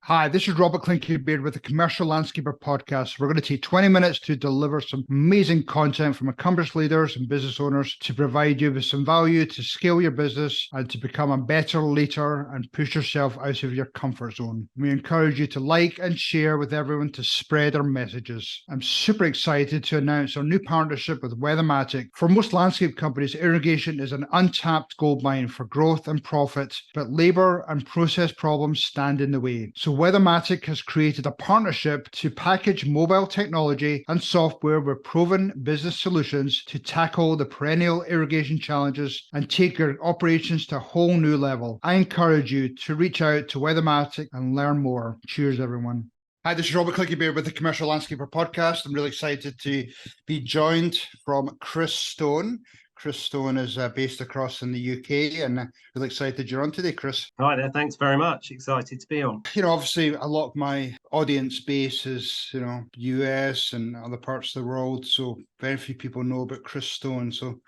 Hi, this is Robert Clinky-Beard with the Commercial Landscaper Podcast. We're going to take 20 minutes to deliver some amazing content from accomplished leaders and business owners to provide you with some value to scale your business and to become a better leader and push yourself out of your comfort zone. We encourage you to like and share with everyone to spread our messages. I'm super excited to announce our new partnership with Weathermatic. For most landscape companies, irrigation is an untapped gold mine for growth and profit, but labor and process problems stand in the way. So Weathermatic has created a partnership to package mobile technology and software with proven business solutions to tackle the perennial irrigation challenges and take your operations to a whole new level. I encourage you to reach out to Weathermatic and learn more. Cheers, everyone. Hi, this is Robert Clinky-Beard with the Commercial Landscaper Podcast. I'm really excited to be joined from Chris Stone. Chris Stone is based across in the UK, and really excited you're on today, Chris. Hi there, thanks very much. Excited to be on. Obviously a lot of my audience base is, US and other parts of the world, so very few people know about Chris Stone. So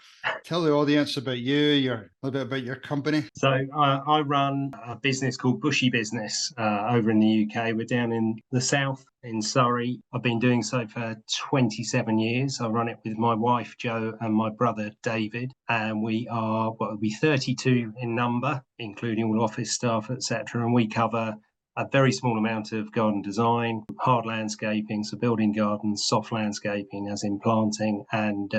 tell the audience about you, a little bit about your company. So I run a business called Bushy Business over in the UK. We're down in the south in Surrey. I've been doing so for 27 years. I run it with my wife, Jo, and my brother, David. And we are, we'll be 32 in number, including all office staff, etc. And we cover a very small amount of garden design, hard landscaping, so building gardens, soft landscaping, as in planting and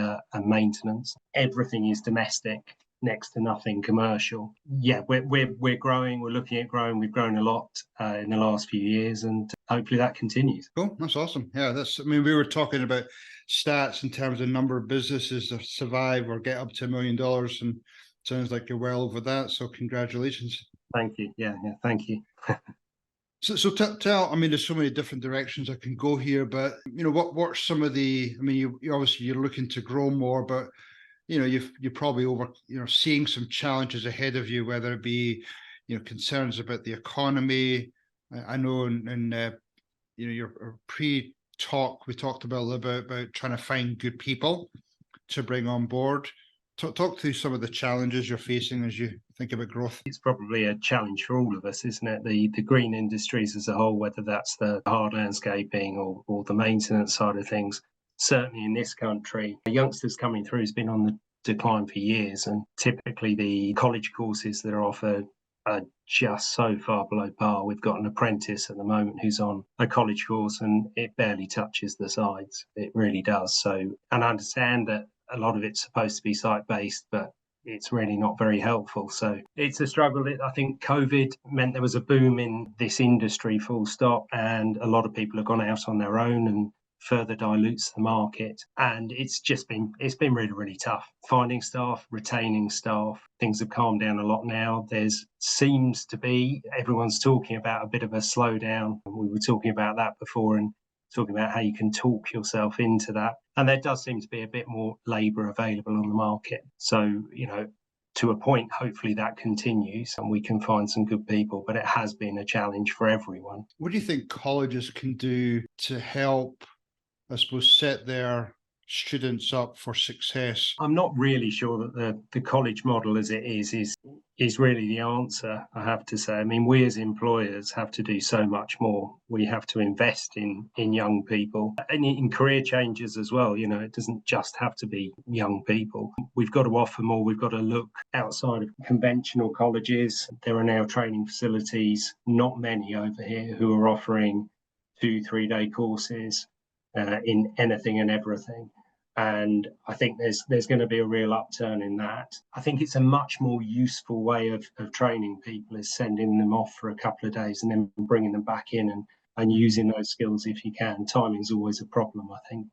maintenance. Everything is domestic, next to nothing commercial. Yeah, we're growing. We're looking at growing. We've grown a lot in the last few years, and hopefully that continues. Cool, that's awesome. Yeah, we were talking about stats in terms of number of businesses that survive or get up to $1 million, and sounds like you're well over that. So congratulations. Thank you. Yeah, thank you. So tell, there's so many different directions I can go here, but what's some of the, you obviously you're looking to grow more, but you're probably seeing some challenges ahead of you, whether it be, concerns about the economy. I know in your pre-talk, we talked about a little bit about trying to find good people to bring on board. Talk through some of the challenges you're facing as you think about growth. It's probably a challenge for all of us, isn't it? The green industries as a whole, whether that's the hard landscaping or the maintenance side of things. Certainly in this country, youngsters coming through has been on the decline for years, and typically the college courses that are offered are just so far below par. We've got an apprentice at the moment who's on a college course and it barely touches the sides. It really does. So, and I understand that a lot of it's supposed to be site-based, but it's really not very helpful. So it's a struggle. I think COVID meant there was a boom in this industry, full stop, and a lot of people have gone out on their own and further dilutes the market. And it's been really, really tough. Finding staff, retaining staff, things have calmed down a lot now. Seems to be, everyone's talking about a bit of a slowdown. We were talking about that before and talking about how you can talk yourself into that. And there does seem to be a bit more labour available on the market. So, to a point, hopefully that continues and we can find some good people, but it has been a challenge for everyone. What do you think colleges can do to help, I suppose, set their students up for success? I'm not really sure that the college model as it is really the answer, I have to say. We as employers have to do so much more. We have to invest in young people and in career changes as well. It doesn't just have to be young people. We've got to offer more. We've got to look outside of conventional colleges. There are now training facilities, not many over here, who are offering 2-3 day courses in anything and everything. And I think there's going to be a real upturn in that. I think it's a much more useful way of training people is sending them off for a couple of days and then bringing them back in and using those skills if you can. Timing's always a problem, I think.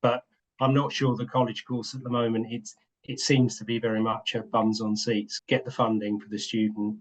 But I'm not sure the college course at the moment, it seems to be very much a bums on seats, get the funding for the student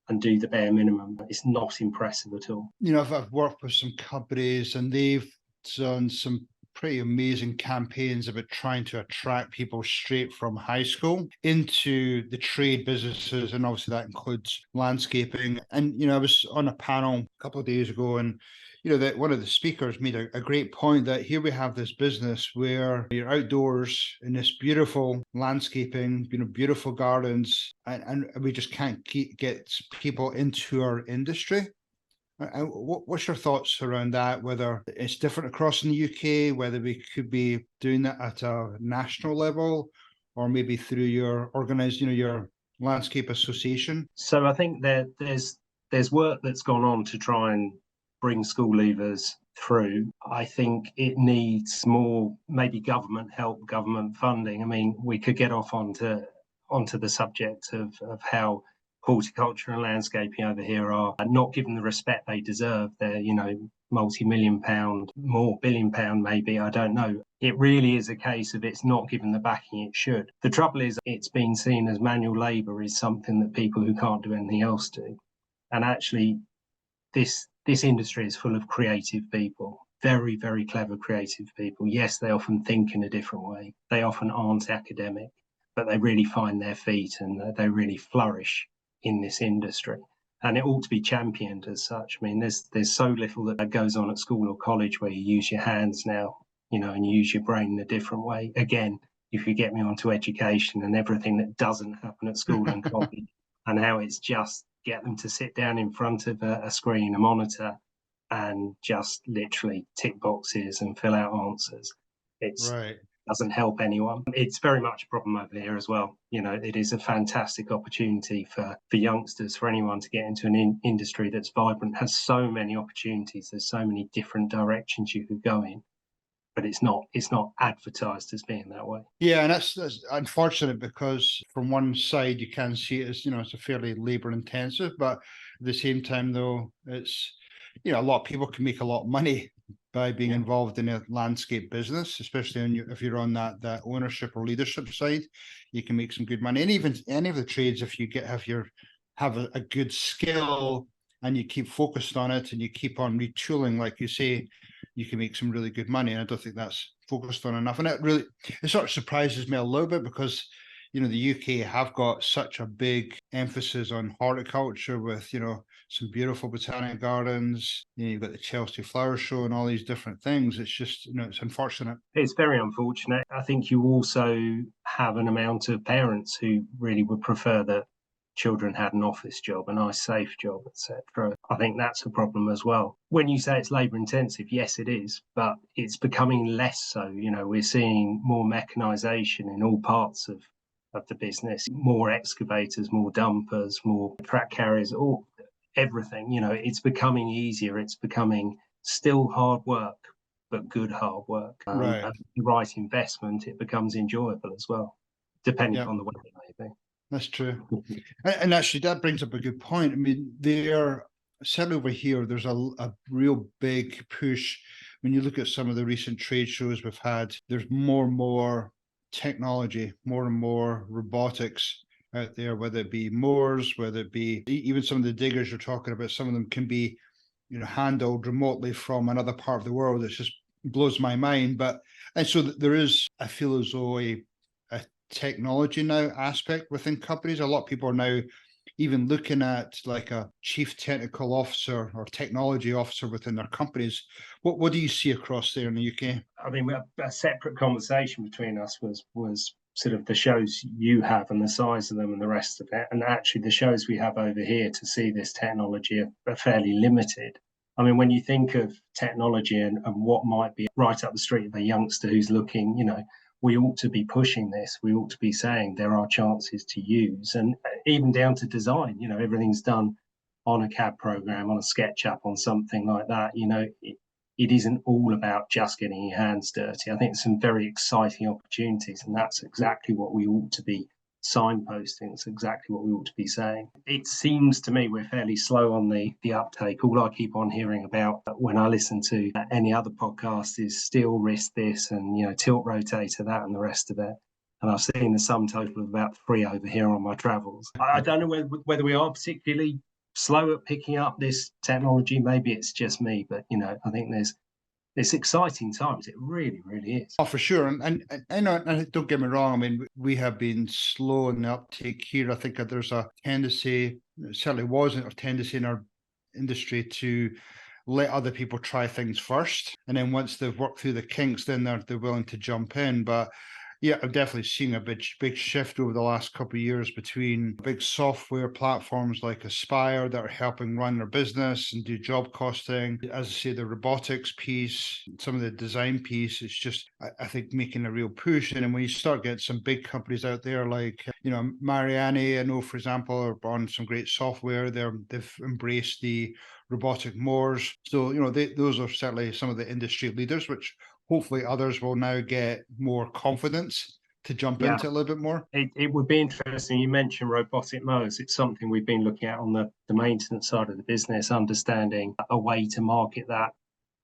and do the bare minimum. It's not impressive at all. I've worked with some companies and they've done some pretty amazing campaigns about trying to attract people straight from high school into the trade businesses, and obviously that includes landscaping. And I was on a panel a couple of days ago, and that one of the speakers made a great point that here we have this business where you're outdoors in this beautiful landscaping, beautiful gardens, and we just can't get people into our industry. And what's your thoughts around that? Whether it's different across in the UK, whether we could be doing that at a national level, or maybe through your organized, your landscape association? So I think there's work that's gone on to try and bring school leavers through. I think it needs more maybe government help, government funding. I mean, we could get off onto the subject of how horticulture and landscaping over here are not given the respect they deserve. They're, multi-million pound, more billion-pound maybe, I don't know. It really is a case of it's not given the backing it should. The trouble is it's been seen as manual labour is something that people who can't do anything else do. And actually this industry is full of creative people, very, very clever creative people. Yes, they often think in a different way. They often aren't academic, but they really find their feet and they really flourish in this industry. And it ought to be championed as such. I mean, there's so little that goes on at school or college where you use your hands now, and you use your brain in a different way. Again, if you get me onto education and everything that doesn't happen at school and college, and how it's just get them to sit down in front of a screen, a monitor, and just literally tick boxes and fill out answers. It's Right. doesn't help anyone. It's very much a problem over here as well. It is a fantastic opportunity for youngsters, for anyone to get into an industry that's vibrant, has so many opportunities. There's so many different directions you could go in, but it's not advertised as being that way. Yeah, and that's unfortunate because from one side you can see it as it's a fairly labor intensive, but at the same time though it's a lot of people can make a lot of money by being involved in a landscape business, especially if you're on that ownership or leadership side, you can make some good money. And even any of the trades, if you have a good skill and you keep focused on it and you keep on retooling, like you say, you can make some really good money. And I don't think that's focused on enough. And it sort of surprises me a little bit because the UK have got such a big emphasis on horticulture with some beautiful botanic gardens. You've got the Chelsea Flower Show and all these different things. It's just it's unfortunate. It's very unfortunate. I think you also have an amount of parents who really would prefer that children had an office job, a nice safe job, etc. I think that's a problem as well. When you say it's labour intensive, yes it is, but it's becoming less so. We're seeing more mechanisation in all parts of the business, more excavators, more dumpers, more track carriers, all everything. It's becoming easier. It's becoming still hard work, but good hard work. Right. And the right investment, it becomes enjoyable as well, depending Yep. on the weather maybe. That's true. And actually, that brings up a good point. I mean, certainly over here, there's a real big push. When you look at some of the recent trade shows we've had, there's more and more technology, more and more robotics out there, whether it be mowers, whether it be even some of the diggers you're talking about, some of them can be, handled remotely from another part of the world. It just blows my mind. And so there is, I feel as though a technology now aspect within companies. A lot of people are now even looking at like a chief technical officer or technology officer within their companies. What do you see across there in the UK? I mean, a separate conversation between us was sort of the shows you have and the size of them and the rest of it. And actually the shows we have over here to see this technology are fairly limited. I mean, when you think of technology and what might be right up the street of a youngster who's looking, we ought to be pushing this. We ought to be saying there are chances to use, and even down to design. Everything's done on a CAD program, on a SketchUp, on something like that. It isn't all about just getting your hands dirty. I think there's some very exciting opportunities, and that's exactly what we ought to be signposting. It's exactly what we ought to be saying. It seems to me we're fairly slow on the uptake. All I keep on hearing about when I listen to any other podcast is steel wrist this and tilt rotator that and the rest of it. And I've seen the sum total of about 3 over here on my travels. I don't know whether we are particularly slow at picking up this technology. Maybe it's just me, but I think it's exciting times. It really, really is. Oh, for sure. And don't get me wrong. I mean, we have been slow in the uptake here. I think that there's a tendency, it certainly wasn't a tendency in our industry to let other people try things first. And then once they've worked through the kinks, then they're willing to jump in. But Yeah, I've definitely seen a big shift over the last couple of years between big software platforms like Aspire that are helping run their business and do job costing. As I say, the robotics piece, some of the design piece, it's just I think making a real push. And then when you start getting some big companies out there like Marianne, I know for example, are on some great software. They've embraced the robotic mowers. So those are certainly some of the industry leaders, which hopefully others will now get more confidence to jump Yeah. into it a little bit more. It would be interesting. You mentioned robotic mowers. It's something we've been looking at on the maintenance side of the business, understanding a way to market that,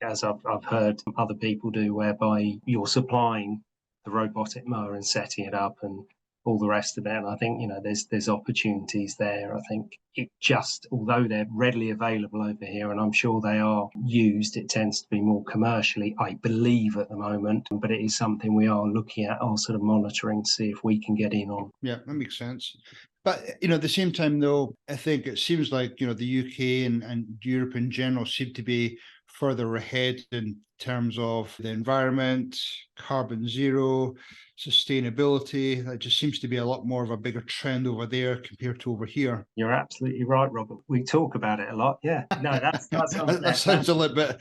as I've heard other people do, whereby you're supplying the robotic mower and setting it up and all the rest of it. And I think, there's opportunities there. I think it just, although they're readily available over here, and I'm sure they are used, it tends to be more commercially, I believe, at the moment. But it is something we are looking at, or sort of monitoring to see if we can get in on. Yeah, that makes sense. But at the same time, though, I think it seems like the UK and Europe in general seem to be further ahead in terms of the environment, carbon zero, sustainability. That just seems to be a lot more of a bigger trend over there compared to over here. You're absolutely right, Robert. We talk about it a lot. Yeah. No, that's that sounds a little bit.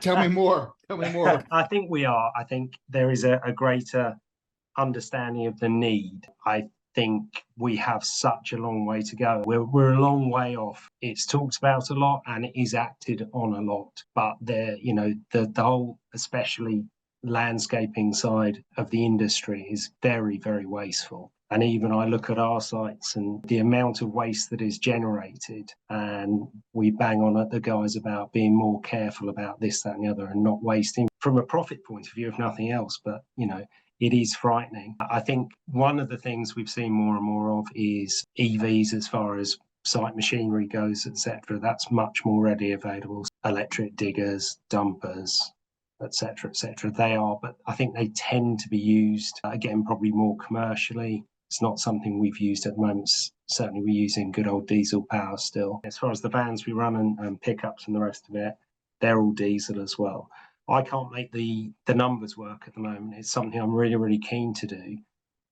Tell me more. Tell me more. I think we are. I think there is a greater understanding of the need. I think we have such a long way to go. We're a long way off. It's talked about a lot and it is acted on a lot. But the whole, especially landscaping side of the industry, is very, very wasteful. And even I look at our sites and the amount of waste that is generated, and we bang on at the guys about being more careful about this, that, and the other, and not wasting from a profit point of view, if nothing else. But, it is frightening. I think one of the things we've seen more and more of is EVs, as far as site machinery goes, etc. That's much more readily available. Electric diggers, dumpers, etc., etc. They are, but I think they tend to be used, again, probably more commercially. It's not something we've used at the moment. Certainly we're using good old diesel power still. As far as the vans we run and pickups and the rest of it, they're all diesel as well. I can't make the numbers work at the moment. It's something I'm really, really keen to do.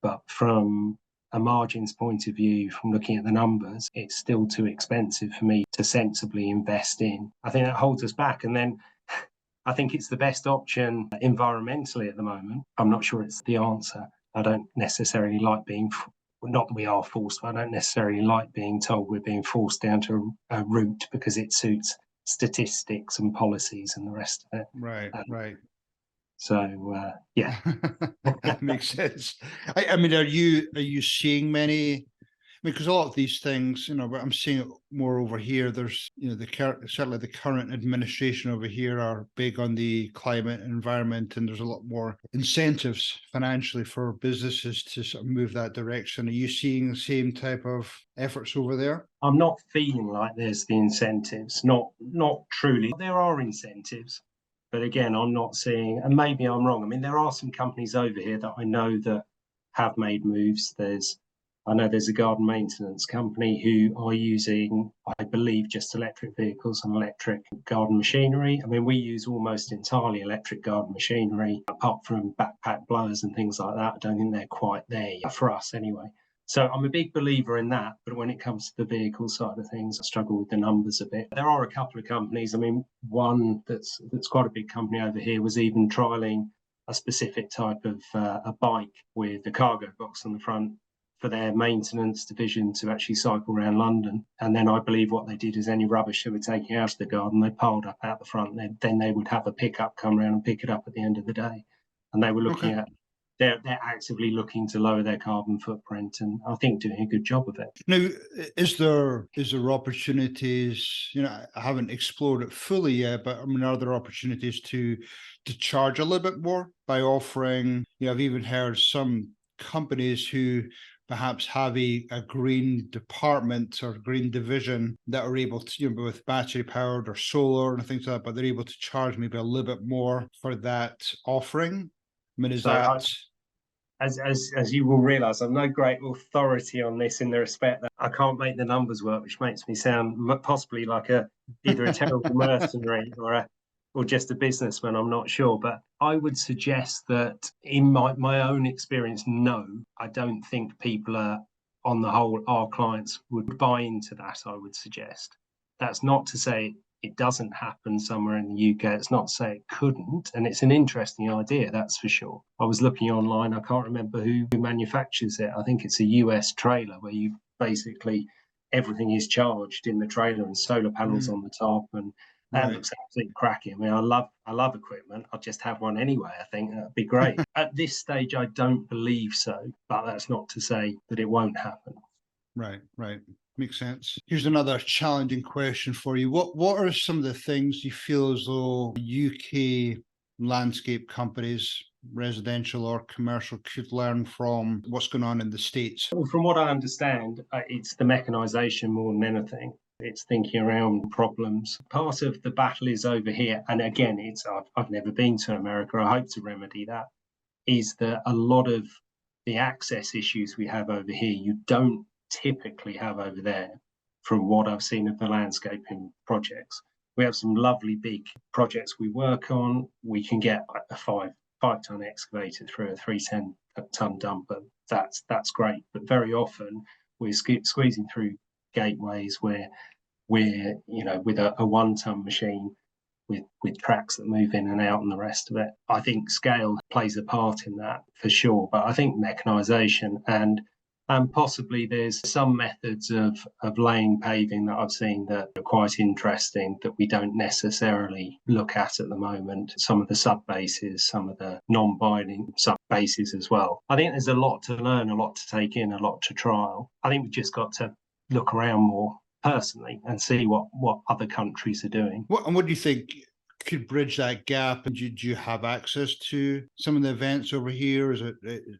But from a margins point of view, from looking at the numbers, it's still too expensive for me to sensibly invest in. I think that holds us back. And then I think it's the best option environmentally at the moment. I'm not sure it's the answer. I don't necessarily like being, not that we are forced, but I don't necessarily like being told we're being forced down to a route because it suits statistics and policies and the rest of it. Right. So yeah, that makes sense. I mean, are you seeing many? Because a lot of these things, but I'm seeing it more over here. There's, certainly the current administration over here are big on the climate and environment, and there's a lot more incentives financially for businesses to sort of move that direction. Are you seeing the same type of efforts over there? I'm not feeling like there's the incentives. Not truly. There are incentives, but again, I'm not seeing, and maybe I'm wrong. I mean, there are some companies over here that I know that have made moves. I know there's a garden maintenance company who are using, I believe, just electric vehicles and electric garden machinery. I mean, we use almost entirely electric garden machinery, apart from backpack blowers and things like that. I don't think they're quite there yet, for us anyway. So I'm a big believer in that. But when it comes to the vehicle side of things, I struggle with the numbers a bit. There are a couple of companies. I mean, one that's quite a big company over here was even trialing a specific type of a bike with a cargo box on the front for their maintenance division to actually cycle around London. And then I believe what they did is any rubbish they were taking out of the garden, they piled up out the front. Then they would have a pickup come around and pick it up at the end of the day. And they were looking at, they're actively looking to lower their carbon footprint, and I think doing a good job of it. Now, is there opportunities? I haven't explored it fully yet, but I mean, are there opportunities to charge a little bit more by offering? I've even heard some companies who perhaps have a green department or green division that are able to, with battery powered or solar and things like that, but they're able to charge maybe a little bit more for that offering. I mean, as you will realise, I'm no great authority on this in the respect that I can't make the numbers work, which makes me sound possibly like either a terrible mercenary or or just a businessman, I'm not sure. But I would suggest that in my own experience, no, I don't think people are, on the whole, our clients would buy into that, I would suggest. That's not to say it doesn't happen somewhere in the UK. It's not to say it couldn't. And it's an interesting idea, that's for sure. I was looking online. I can't remember who manufactures it. I think it's a US trailer where you basically everything is charged in the trailer and solar panels on the top, and that looks absolutely cracking. I mean, I love equipment. I'll just have one anyway. I think that'd be great. At this stage, I don't believe so, but that's not to say that it won't happen. Right. Makes sense. Here's another challenging question for you. What are some of the things you feel as though UK landscape companies, residential or commercial, could learn from what's going on in the States? Well, from what I understand, it's the mechanisation more than anything. It's thinking around problems. Part of the battle is over here, and again, I've never been to America. I hope to remedy that. Is that a lot of the access issues we have over here, you don't typically have over there, from what I've seen of the landscaping projects. We have some lovely big projects we work on. We can get a five-ton excavator through a 310-ton dumper. That's great. But very often we're squeezing through gateways where we're, with a 1-ton machine with tracks that move in and out and the rest of it. I think scale plays a part in that for sure. But I think mechanisation and possibly there's some methods of laying paving that I've seen that are quite interesting that we don't necessarily look at the moment. Some of the sub-bases, some of the non-binding sub-bases as well. I think there's a lot to learn, a lot to take in, a lot to trial. I think we've just got to look around more personally and see what other countries are doing. What do you think could bridge that gap? And do you have access to some of the events over here? Is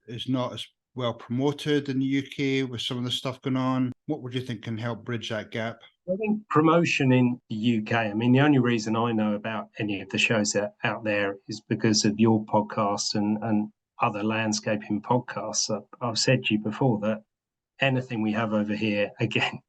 it's not as well promoted in the UK with some of the stuff going on? What would you think can help bridge that gap? I think promotion in the UK, I mean, the only reason I know about any of the shows out there is because of your podcast and other landscaping podcasts. I've said to you before that anything we have over here, again,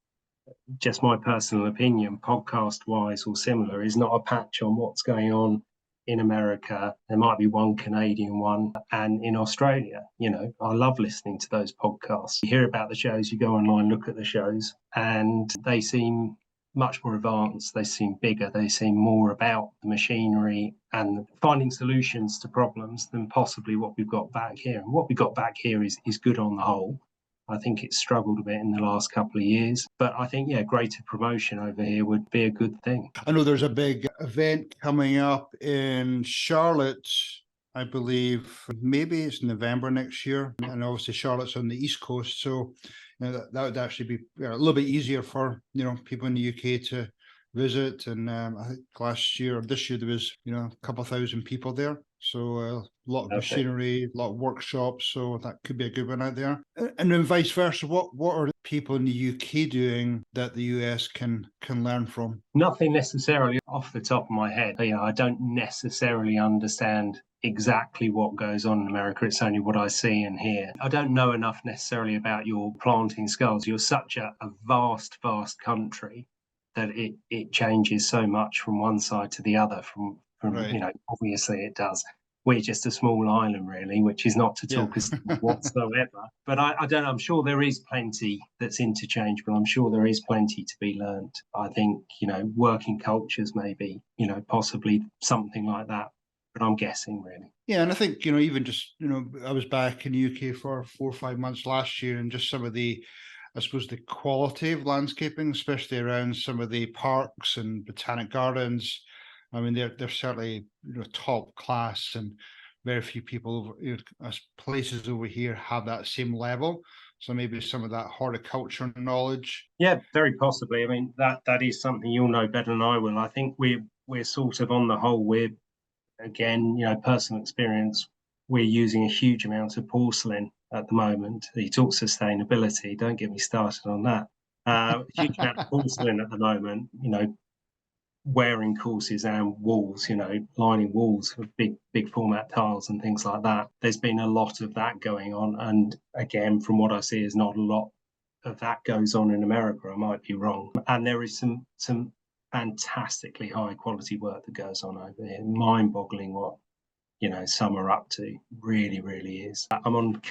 just my personal opinion, podcast-wise or similar, is not a patch on what's going on in America. There might be one Canadian one, and in Australia. I love listening to those podcasts. You hear about the shows, you go online, look at the shows, and they seem much more advanced. They seem bigger. They seem more about the machinery and finding solutions to problems than possibly what we've got back here. And what we've got back here is good on the whole. I think it's struggled a bit in the last couple of years, but I think, greater promotion over here would be a good thing. I know there's a big event coming up in Charlotte, I believe. Maybe it's November next year. And obviously Charlotte's on the East Coast. So that would actually be a little bit easier for, people in the UK to visit. And I think this year, there was, a couple of thousand people there. So a lot of machinery, a lot of workshops. So that could be a good one out there. And then vice versa. What are people in the UK doing that the US can learn from? Nothing necessarily off the top of my head. I don't necessarily understand exactly what goes on in America. It's only what I see and hear. I don't know enough necessarily about your planting skulls. You're such a vast country that it changes so much from one side to the other. From Right. Obviously it does. We're just a small island, really, which is not to talk us whatsoever. But I don't know. I'm sure there is plenty that's interchangeable. I'm sure there is plenty to be learned. I think, working cultures, maybe, possibly something like that. But I'm guessing, really. Yeah, and I think, even just, I was back in the UK for 4 or 5 months last year, and just some of the, I suppose, the quality of landscaping, especially around some of the parks and botanic gardens. I mean, they're certainly top class, and very few people as places over here have that same level. So maybe some of that horticulture knowledge. Yeah, very possibly. I mean, that is something you'll know better than I will. I think we're sort of on the whole, again, personal experience, we're using a huge amount of porcelain at the moment. You talk sustainability, don't get me started on that. Huge amount of porcelain at the moment, wearing courses and walls, lining walls with big format tiles and things like that. There's been a lot of that going on. And again, from what I see, is not a lot of that goes on in America. I might be wrong. And there is some fantastically high quality work that goes on over here. Mind boggling what, some are up to. Really, really is. I'm on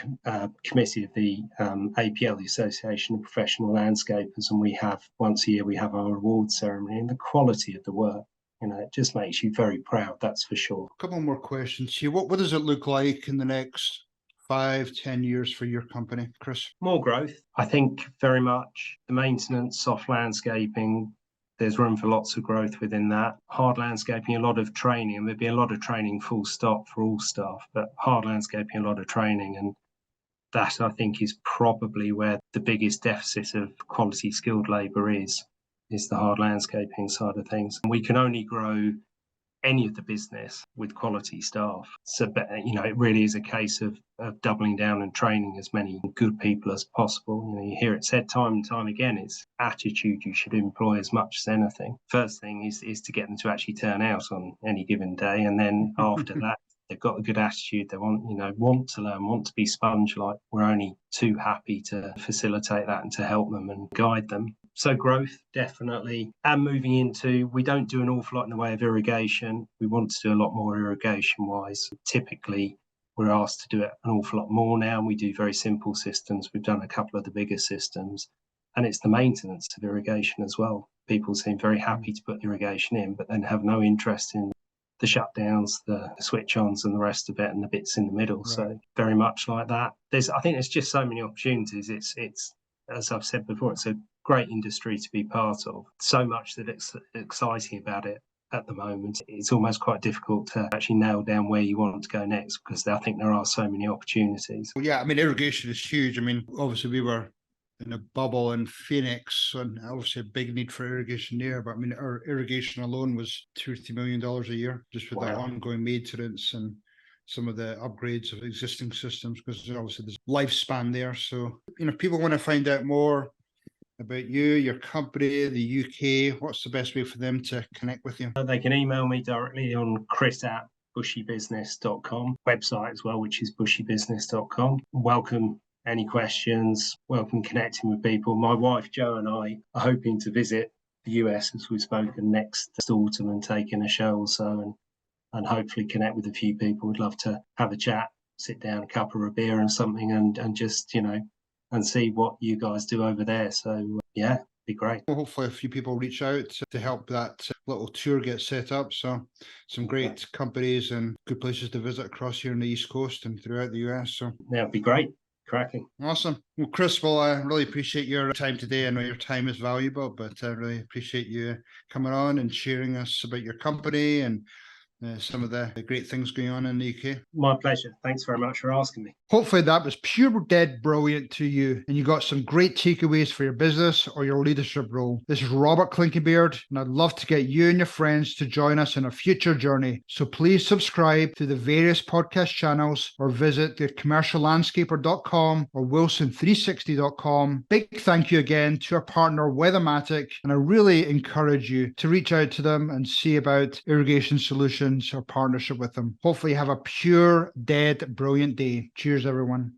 committee of the APL, the Association of Professional Landscapers, and we have once a year we have our awards ceremony, and the quality of the work, it just makes you very proud, that's for sure. A couple more questions here. What does it look like in the next 5-10 years for your company, Chris? More growth. I think very much the maintenance, soft landscaping, there's room for lots of growth within that. Hard landscaping, a lot of training, and there'd be a lot of training full stop for all staff, but hard landscaping, a lot of training. And that, I think, is probably where the biggest deficit of quality skilled labour is the hard landscaping side of things. And we can only grow any of the business with quality staff. So, it really is a case of doubling down and training as many good people as possible. You hear it said time and time again, it's attitude you should employ as much as anything. First thing is to get them to actually turn out on any given day. And then after that, they've got a good attitude. They want to learn, want to be sponge-like. We're only too happy to facilitate that and to help them and guide them. So growth, definitely. And moving into, we don't do an awful lot in the way of irrigation. We want to do a lot more irrigation-wise. Typically, we're asked to do it an awful lot more now. We do very simple systems. We've done a couple of the bigger systems. And it's the maintenance of irrigation as well. People seem very happy to put irrigation in, but then have no interest in the shutdowns, the switch-ons and the rest of it, and the bits in the middle. Right. So very much like that. I think there's just so many opportunities. It's as I've said before, it's a great industry to be part of. So much that it's exciting about it at the moment. It's almost quite difficult to actually nail down where you want to go next, because I think there are so many opportunities. Well, yeah, irrigation is huge. Obviously we were in a bubble in Phoenix, and obviously a big need for irrigation there. But our irrigation alone was $2-3 million a year, just with the ongoing maintenance and some of the upgrades of existing systems, because obviously there's lifespan there. So, if people want to find out more about you, your company, the UK, what's the best way for them to connect with you? They can email me directly on chris@bushybusiness.com, website as well, which is bushybusiness.com. Welcome any questions, welcome connecting with people. My wife Jo and I are hoping to visit the US, as we've spoken, next autumn and take in a show or so, and hopefully connect with a few people. We'd love to have a chat, sit down, a couple of a beer and something, and just, and see what you guys do over there. So, yeah, be great. Well, hopefully a few people reach out to help that little tour get set up. So some great companies and good places to visit across here on the East Coast and throughout the US. So yeah, it'd be great. Cracking. Awesome. Well, Chris, I really appreciate your time today. I know your time is valuable, but I really appreciate you coming on and sharing us about your company and some of the great things going on in the UK. My pleasure. Thanks very much for asking me. Hopefully that was pure dead brilliant to you, and you got some great takeaways for your business or your leadership role. This is Robert Clinkybeard, and I'd love to get you and your friends to join us in a future journey. So please subscribe to the various podcast channels or visit the commerciallandscaper.com or wilson360.com. Big thank you again to our partner Weathermatic, and I really encourage you to reach out to them and see about irrigation solutions or partnership with them. Hopefully have a pure dead brilliant day. Cheers everyone.